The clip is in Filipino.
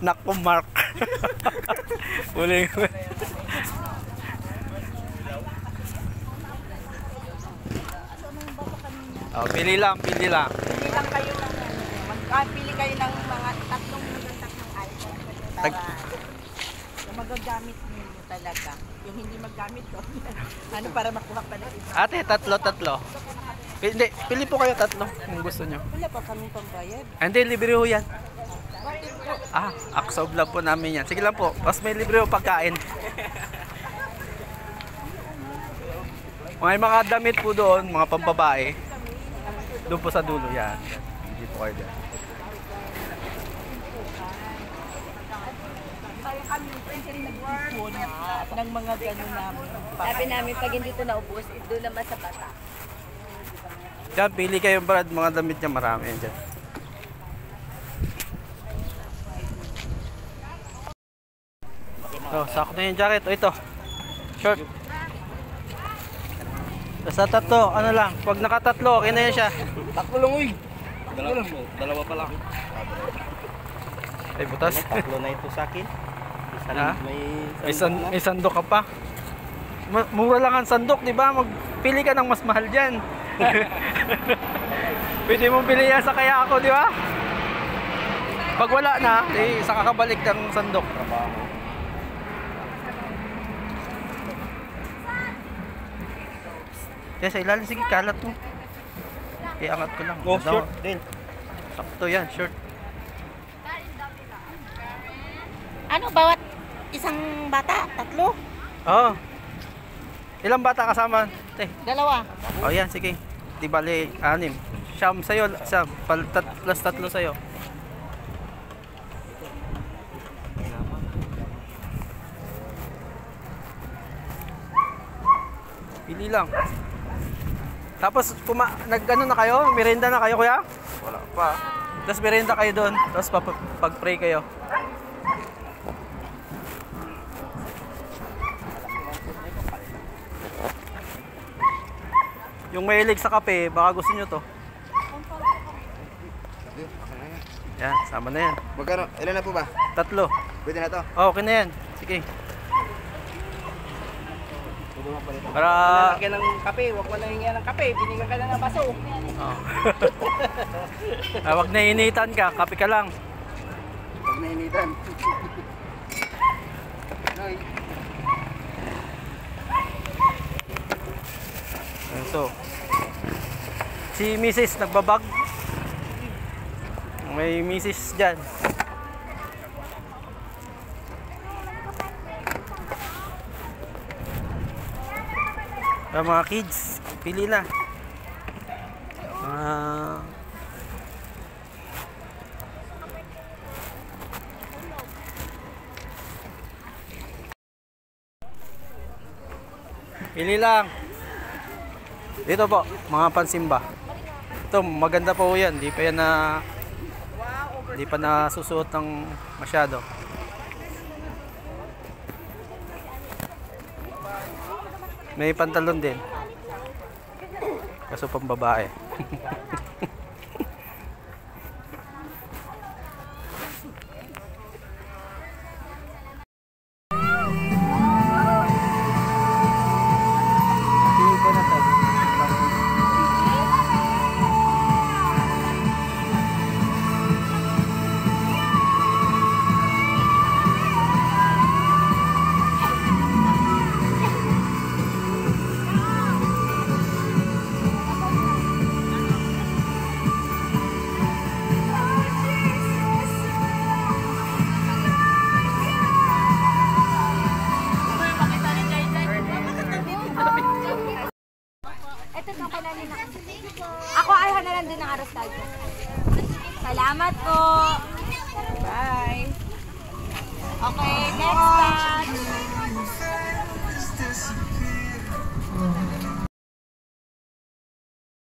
Naku, Mark. Uling. Oh, pili lang, pili lang. Pili lang kayo ng pili kayo ng mga tatlong item para yung magagamit niyo talaga. Yung hindi maggamit ko. Ano para makuha pa na iba. Ate, tatlo. Hindi, pili po kayo tatlo kung gusto nyo. Wala pa kaming pambayad. Hindi, libre ho yan. Aksa vlog po namin yan. Sige lang po, mas may libre ho pagkain. May mga damit po doon, mga pambabae. Doon po sa dulo, yan. Hindi po kayo dyan. Ng mga gano'n namin. Sabi namin, pag hindi ito naubos, doon naman sa bata. Diyan, pili kayo Brad, mga damit niya marami yan dyan. Sakto na yung jacket. O ito, short. Sa tatlo, ano lang, pag nakatatlo, okay na yan siya. Tatlo lang, uy. Dalawa pa lang. Ay, butas. Tatlo na ito sa akin. May sandok ka pa. Mura lang ang sandok, di ba? Magpili ka ng mas mahal dyan. Pwede mong pili yan sa kaya ako, di ba? Pag wala na, saka kabalik ng sandok. Kaya sa ilalim, sige, kalat mo. Iangat ko lang. Oh, short din. Sakto yan, short. Ano, bawat isang bata? Tatlo? Oo. Ilang bata kasama? Dalawa. Oh, yan, sige. Di bali, 6. Siyam sa'yo, plus 3 sa'yo. Pili lang. Tapos, nag-ano na kayo? Merenda na kayo, kuya? Wala pa. Tapos merenda kayo doon. Tapos pag-pray kayo. Yung mahilig sa kape, baka gusto nyo to. Yan, sama na yan. Magkano? Ilan na po ba? 3. Pwede na to? Oh, okay na yan. Sige. Para... Lalagyan ng kape. Huwag mo na hingyan ng kape. Binigyan ka na ng baso. Oh. Huwag na initan ka. Kape ka lang. Huwag na initan. Noy. So, si Mrs. nagbabag. May Mrs. dyan. Mga kids, pili na. Pili lang. Dito po, mga pansimba. Ito, maganda po yan. Di pa nasusuot ng masyado. May pantalon din. Kaso pang babae. Ako ay hanalan din ng arostado. Salamat po. Bye. Okay, next batch.